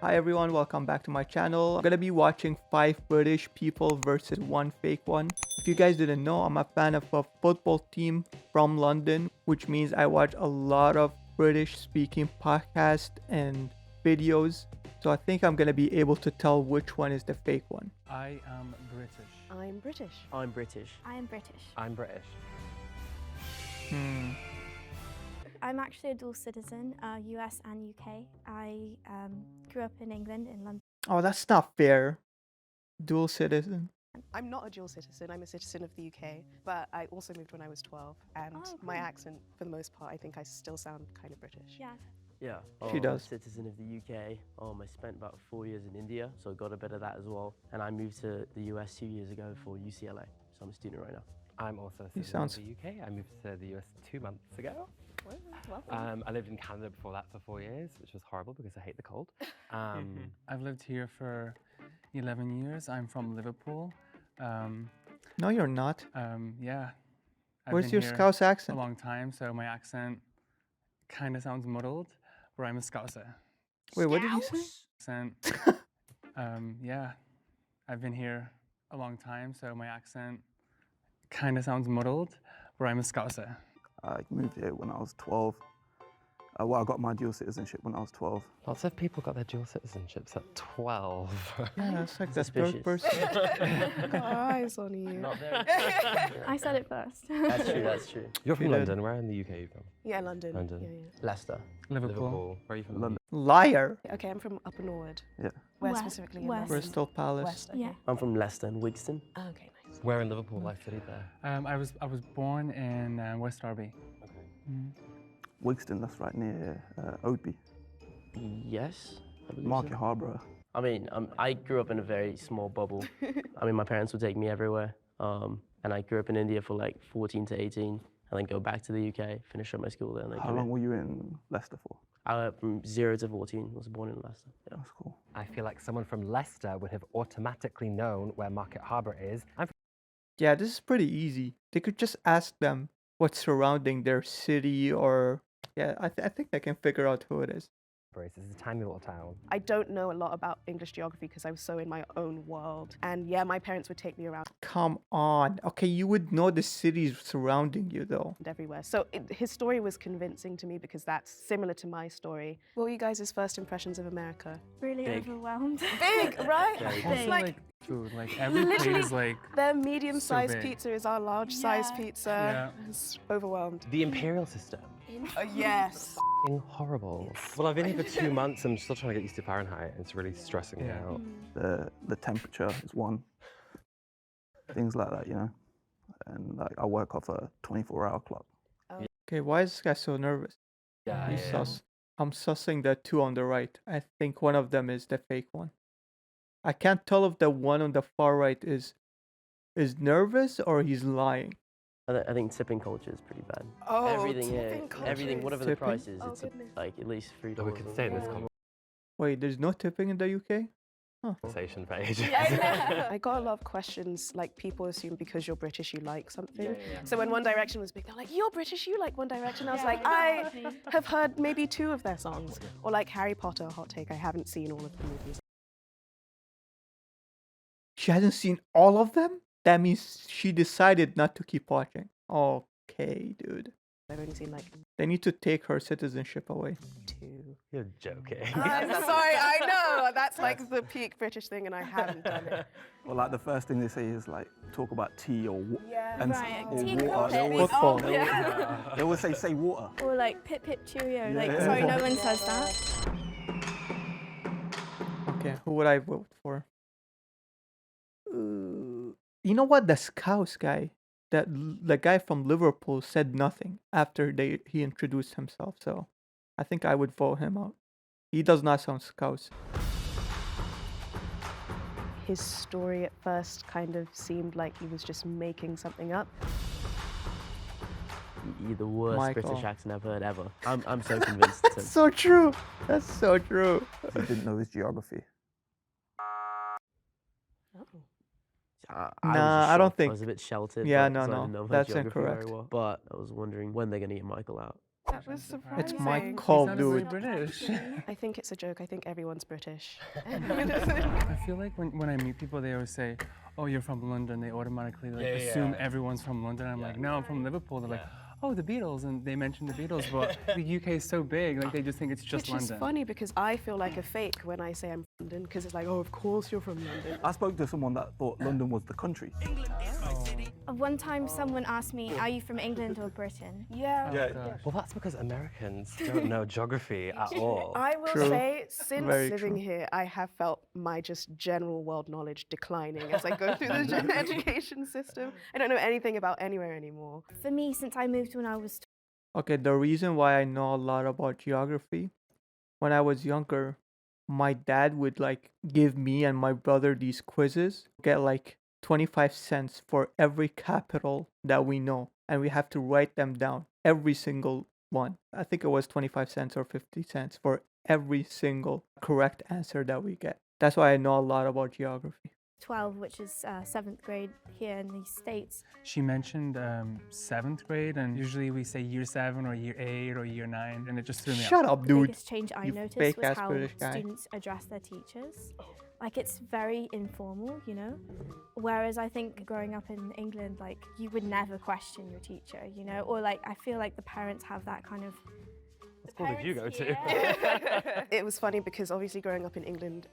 Hi everyone, welcome back to my channel. I'm gonna be watching 5 British people versus 1 fake one. If you guys didn't know, I'm a fan of a football team from London, which means I watch a lot of British speaking podcasts and videos. So I think I'm gonna be able to tell which one is the fake one. I am British. I'm British. I'm British. I am British. I'm British. I'm actually a dual citizen, US and UK. I grew up in England, in London. Oh, that's not fair. Dual citizen. I'm not a dual citizen, I'm a citizen of the UK, but I also moved when I was 12, and my accent, for the most part, I think I still sound kind of British. Yeah. Yeah. She does. I'm a citizen of the UK. I spent about 4 years in India, so I got a bit of that as well. And I moved to the US 2 years ago for UCLA, so I'm a student right now. I'm also a He citizen of sounds- the UK. I moved to the US 2 months ago. Welcome. I lived in Canada before that for 4 years, which was horrible because I hate the cold. I've lived here for 11 years. I'm from Liverpool. No, you're not. Yeah. I've Where's been your here Scouse a accent? long time, so my accent kind of sounds muddled, but I'm a Scouser. Wait, what did you say? Accent. Yeah. I've been here a long time, so my accent kind of sounds muddled, but I'm a Scouser. I moved here when I was 12. Well, I got my dual citizenship when I was 12. Lots of people got their dual citizenships at 12. Yeah, that's like the third Suspicious. person. Got eyes on you. Not very. I said it first. That's true, that's true. You're from You did. London. Where in the UK are you from? Yeah, London. London. Yeah, Leicester. Liverpool. Where are you from? London. Liar. yeah. Okay, I'm from Upper Norwood. Yeah. Where West. specifically? In West. London? Bristol Palace. West, okay. Yeah. I'm from Leicester and Wigston. Oh, okay, nice. Where in Liverpool? I studied there. I was born in West Derby. Okay. Wigston, that's right near Oadby. Yes, I believe Market so. Harbour. I mean, I grew up in a very small bubble. I mean, my parents would take me everywhere. And I grew up in India for like 14 to 18, and then go back to the UK, finish up my school there, and then How come long in. were you in Leicester for? From 0 to 14, was born in Leicester. Yeah. That's cool. I feel like someone from Leicester would have automatically known where Market Harbour is. I'm from Yeah, this is pretty easy. They could just ask them what's surrounding their city or... Yeah, I think they can figure out who it is. This is a tiny little town. I don't know a lot about English geography because I was so in my own world. And yeah, my parents would take me around Come on. Okay, you would know the cities surrounding you though. everywhere. So his story was convincing to me because that's similar to my story. What were you guys' first impressions of America? Really Big. overwhelmed. Big, right? Very Also, big. like food. Like every plate Literally- is like. Their medium-sized big. pizza is our large-sized Yeah. pizza. Yeah. It's overwhelmed. The imperial system. Yes. F***ing horrible. Well, I've been here for 2 months. I'm still trying to get used to Fahrenheit. It's really stressing me Yeah. out. The temperature is one. Things like that, you know. And like I work off a 24-hour clock. Okay, why is this guy so nervous? Yeah, He's yeah. sus. I'm sussing the two on the right. I think one of them is the fake one. I can't tell if the one on the far right is nervous or he's lying. I think tipping culture is pretty bad. Oh, everything here, tipping culture everything, is- whatever the Tipping? price is, Oh, it's goodness. like at least $3. So we could stay in this Wait, there's no tipping in the UK? conversation page. I got a lot of questions, like people assume because you're British you like something. So when One Direction was big, they're like, "You're British, you like One Direction." I was like, I have heard maybe 2 of their songs. Or like Harry Potter, hot take, I haven't seen all of the movies. She hasn't seen all of them? That means she decided not to keep watching. Okay, dude. I've only seen like They need to take her citizenship away. 2. You're joking. I'm sorry, I know that's like the peak British thing, and I haven't done it. Well, like the first thing they say is like talk about tea or Yeah. and Right, or tea water. They crumpets. always, Football. they always say water. Or like pip pip cheerio. Like, Yeah. sorry, no one says that. Okay, who would I vote for? You know what? The Scouse guy, the guy from Liverpool said nothing after he introduced himself. So I think I would vote him out. He does not sound Scouse. His story at first kind of seemed like he was just making something up. You're the worst Michael. British accent I've heard ever. I'm so convinced. That's so true. That's so true. He didn't know his geography. Nah, I don't think- I was a bit sheltered. Yeah, but- no, so I no, didn't know my that's geography very incorrect. well. But I was wondering when they're gonna get Michael out. That was surprising. It's my He's call, not really dude. British. I think it's a joke. I think everyone's British. I feel like when I meet people, they always say, "Oh, you're from London." They automatically assume everyone's from London. I'm like, "No, I'm from Liverpool." They're like, "Oh, the Beatles," and they mention the Beatles, but the UK is so big, like they just think it's just Which London. is funny because I feel like a fake when I say I'm from London because it's like, oh, of course you're from London. I spoke to someone that thought London was the country. One time someone asked me, are you from England or Britain? Yeah. Well, that's because Americans don't know geography at all. I will True. say, since Very living true. here, I have felt my just general world knowledge declining as I go through the education system. I don't know anything about anywhere anymore. For me, since I moved when I was Okay, the reason why I know a lot about geography, when I was younger, my dad would like give me and my brother these quizzes, get like 25 cents for every capital that we know, and we have to write them down, every single one. I think it was 25 cents or 50 cents for every single correct answer that we get. That's why I know a lot about geography. 12, which is 7th grade here in the States. She mentioned 7th grade, and usually we say year 7 or year 8 or year 9, and it just threw me Shut off. up, The dude. biggest change I you noticed fake was ass how British guy. students address their teachers. Like, it's very informal, you know? Whereas I think growing up in England, like, you would never question your teacher, you know? Or, like, I feel like the parents have that kind of... What school did you go to? It was funny because obviously growing up in England,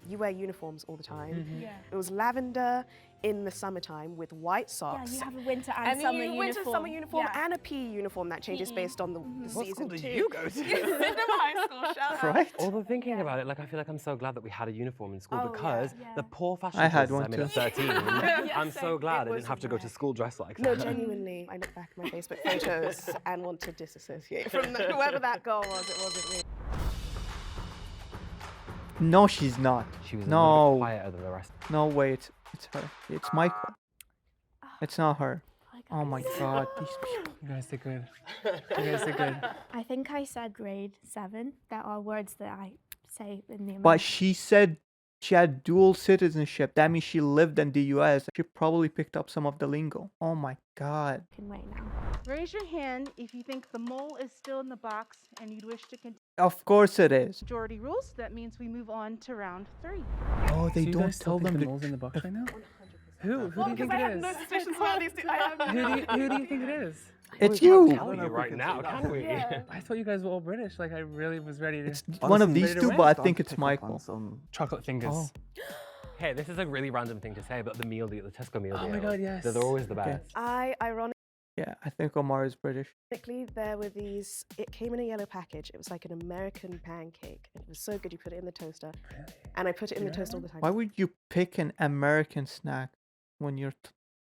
you wear uniforms all the time. Yeah. It was lavender in the summertime with white socks. Yeah, you have a winter and, And summer then uniform. winter, summer uniform, Yeah. and a PE uniform that changes PE. based on the What season school did too. you go to? Cinema High School, shout out. Right? Although thinking about it, like I feel like I'm so glad that we had a uniform in school Oh, because yeah. the poor fashion I had choices one I made at too. 13. I'm so glad I was didn't have to go to wreck. school dressed like No, that. genuinely, I look back at my Facebook photos and want to disassociate from whoever that girl was. It wasn't me. No, she's not. She was a No. little bit quieter than the rest. No, wait. It's her. It's Michael. It's not her. Oh, Oh my god, these people. You guys did good. You guys did good. I think I said grade 7. There are words that I say in the But American she said she had dual citizenship. That means she lived in the US. She probably picked up some of the lingo. Oh my god. way now. Raise your hand if you think the mole is still in the box and you'd wish to continue. Of course it is. Majority rules. That means we move on to round 3. Oh, they So you don't guys still tell think them the the mole's in the box right now? Who? Who Well, do you because think I it have no is? suspicions about these two. I have no Who do you think it is? It's We you. can't tell you right now, can we? I thought you guys were all British. Like I really was ready to. It's one of Honestly, these ready to two, win. but I Starting think to it's pick up on Michael. some- Chocolate fingers. Oh. Hey, this is a really random thing to say, but the meal deal, the Tesco meal deal. Oh my God, yes. They're always the Okay. best. Ironically, Yeah, I think Omar is British. there were these, it came in a yellow package. It was like an American pancake. It was so good, you put it in the toaster. And I put it in the toaster all the time. Why would you pick an American snack when you're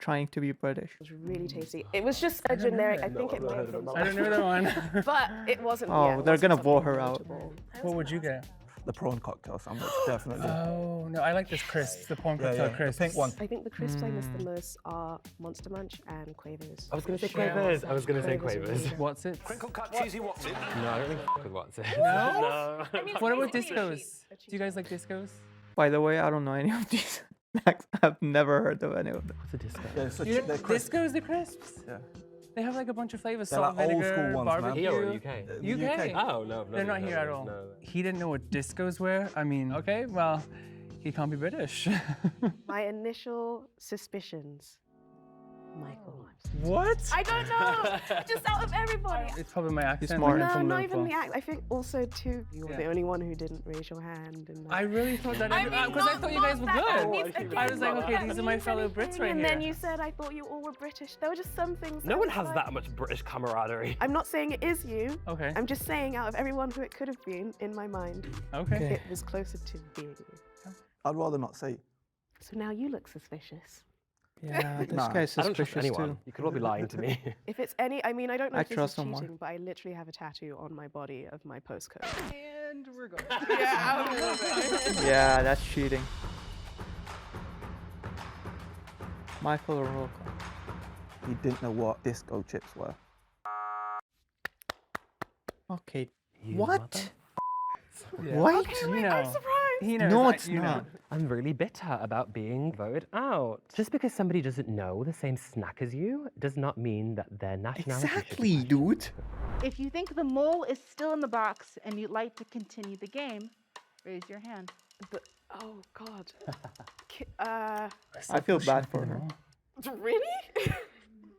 trying to be British? It was really tasty. It was just a generic, I think it might have been I don't know that one. But it wasn't. Oh, yeah, it they're wasn't gonna vote something her out. notable. What would you get? The prawn cocktail sandwich, definitely. Oh no, I like this crisp, the prawn cocktail crisp. pink one. I think the crisps I miss the most are Monster Munch and Quavers. I was going to say Yeah. Quavers. I was going to say Quavers are Quavers. really good. What's it? No, I don't think with what's it. No? No. What about discos? Do you guys like discos? By the way, I don't know any of these snacks. I've never heard of any of them. What's a disco? Yeah, it's You they're crisp. discos, the crisps. Yeah. They have like a bunch of flavors: They're salt, like old vinegar, school ones, man. barbecue. Here or UK? UK. Oh, no. They're not here at all. No. He didn't know what discos were. I mean, okay, well, he can't be British. My initial suspicions, Michael. What? I don't know. Just out of everybody. It's probably my accent. smart. like, I'm No, from not even Liverpool. the act. I think also too, you were Yeah. the only one who didn't raise your hand. And I really thought that I mean, because I not- thought you guys were not that good. means again, I was like, not okay, that these are my means fellow anything. Brits right and here. then you said I thought you all were British. There were just some things. No I one was has like- that much British camaraderie. I'm not saying it is you. Okay. I'm just saying out of everyone who it could have been, in my mind, Okay. it was closer to being you. I'd rather not say. So now you look suspicious. Yeah, this Nah, guy's I don't trust suspicious anyone. too. You could all be lying to me. If it's any, I mean, I don't know I if this trust is someone. cheating, but I literally have a tattoo on my body of my postcode. And we're going. Yeah, that's cheating. Michael or Rocco? He didn't know what disco chips were. Okay. You What? Yeah. What? You know. He knows. No, I- it's you know. not. I'm really bitter about being voted out. Just because somebody doesn't know the same snack as you does not mean that their nationality should be Exactly, questioned. dude. If you think the mole is still in the box and you'd like to continue the game, raise your hand. Oh God. I feel bad for her. Really?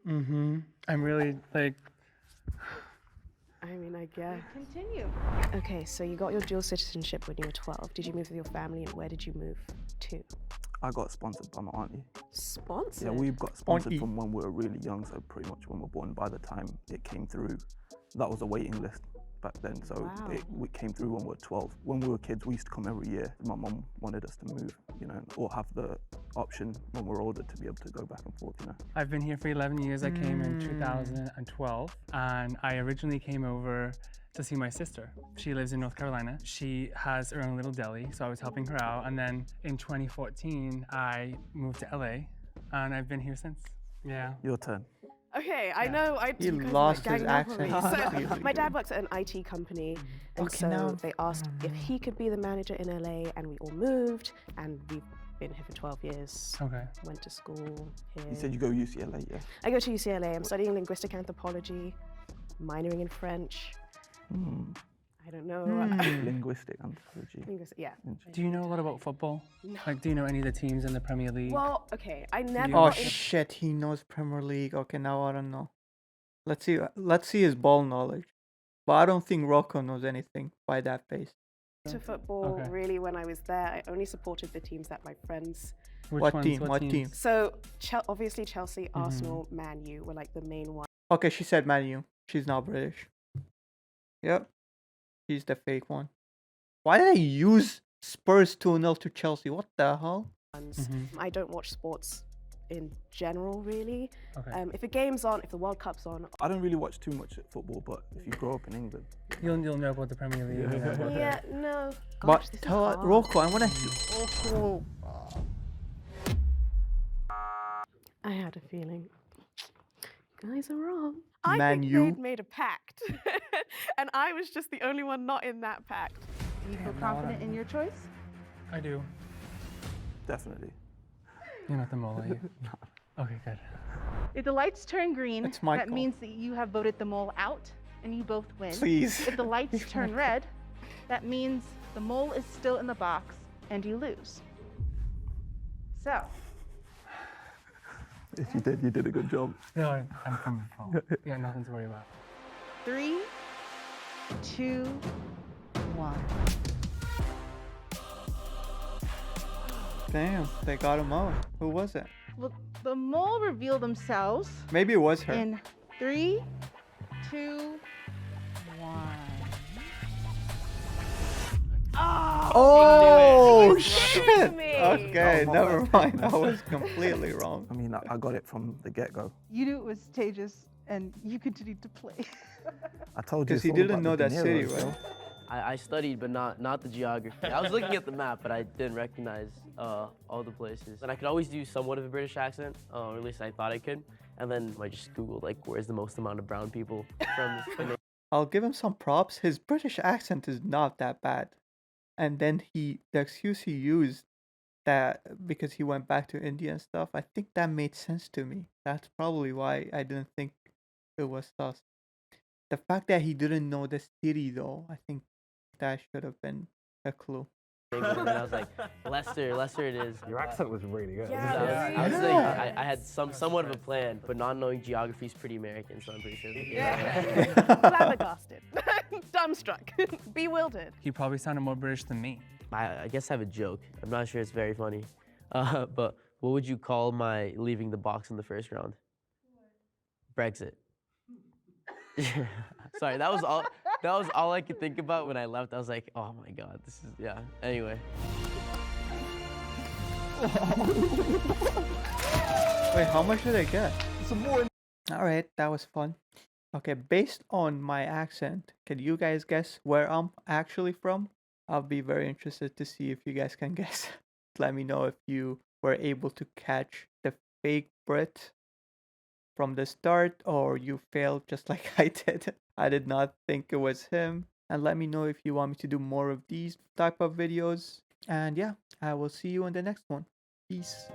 I'm really like. I mean, I guess. Continue. Okay, so you got your dual citizenship when you were 12. Did you move with your family, and where did you move to? I got sponsored by my auntie. Sponsored? Yeah, we got sponsored Auntie. from when we were really young, so pretty much when we were born. By the time it came through, that was a waiting list back then. So Wow. it came through when we were 12. When we were kids, we used to come every year. My mum wanted us to move, you know, or have the option when we're older to be able to go back and forth, you know. I've been here for 11 years. I came in 2012, and I originally came over to see my sister. She lives in North Carolina. She has her own little deli, so I was helping her out. And then in 2014, I moved to LA, and I've been here since. Yeah. Your turn. Okay, I know. He you guys are, lost like, his ganging up on me. accent So, completely. my dad works at an IT company, and Okay, so now- they asked if he could be the manager in LA, and we all moved, and we've been here for 12 years. Okay. Went to school here. You said you go UCLA, yeah? I go to UCLA. I'm studying linguistic anthropology, minoring in French. I don't know. Linguistic anthropology. Yeah. Do you know a lot about football? Like, do you know any of the teams in the Premier League? Well, okay. I never. Oh got in- shit, he knows Premier League. Okay, now I don't know. Let's see his ball knowledge. But I don't think Rocco knows anything by that pace. to football Okay. really when I was there. I only supported the teams that my friends. Which What ones? team? What team? teams? So obviously Chelsea, Arsenal, Man U were like the main ones. Okay, she said Man U. She's not British. Yep. She's the fake one. Why did I use Spurs 2-0 to Chelsea? What the hell? I don't watch sports in general really. Okay. If a game's on, if the World Cup's on, I don't really watch too much football, but if you grow up in England, You'll know about the Premier League. you know about yeah, no. Gosh, But this is tell hard. Rocco, I wanna. I had a feeling. You guys are wrong. I Man think U. they'd made a pact, and I was just the only one not in that pact. Do you feel confident in your choice? I do. definitely. You're not the mole, are you? Okay, good. If the lights turn green, It's my that call. means that you have voted the mole out and you both win. Please. If the lights turn red, that means the mole is still in the box and you lose. So, If you did a good job. No, I'm coming home. Yeah, nothing to worry about. 3, 2, 1. Damn, they got him out. Who was it? Well, the mole reveal themselves Maybe it was her. in 3, 2, 1. Oh kidding shit! me? Okay, Oh, my never bad. mind. I was completely wrong. I mean, I got it from the get-go. You knew it was Tejas and you continued to play. I told you. Because it's he all didn't about know the that De city, Niro's, right? bro. I studied, but not the geography. I was looking at the map, but I didn't recognize all the places. And I could always do somewhat of a British accent, or at least I thought I could. And then I just Googled, like, where's the most amount of brown people from I'll give him some props. His British accent is not that bad. And then the excuse he used that because he went back to India and stuff, I think that made sense to me. That's probably why I didn't think it was sus. The fact that he didn't know the city though, I think that should have been a clue. England. And I was like, Leicester it is. Your accent was really good. So I was like, I had somewhat of a plan, but not knowing geography is pretty American, so I'm pretty sure. Flabbergasted, dumbstruck, bewildered. He probably sounded more British than me. I guess I have a joke. I'm not sure it's very funny. But what would you call my leaving the box in the first round? Brexit. Sorry, that was all I could think about when I left. I was like, oh my god, this is yeah. Anyway. Wait, how much did I get? Some more. Alright, that was fun. Okay, based on my accent, can you guys guess where I'm actually from? I'll be very interested to see if you guys can guess. Let me know if you were able to catch the fake Brit from the start or you failed just like I did. I did not think it was him. And let me know if you want me to do more of these type of videos. And yeah, I will see you in the next one. Peace.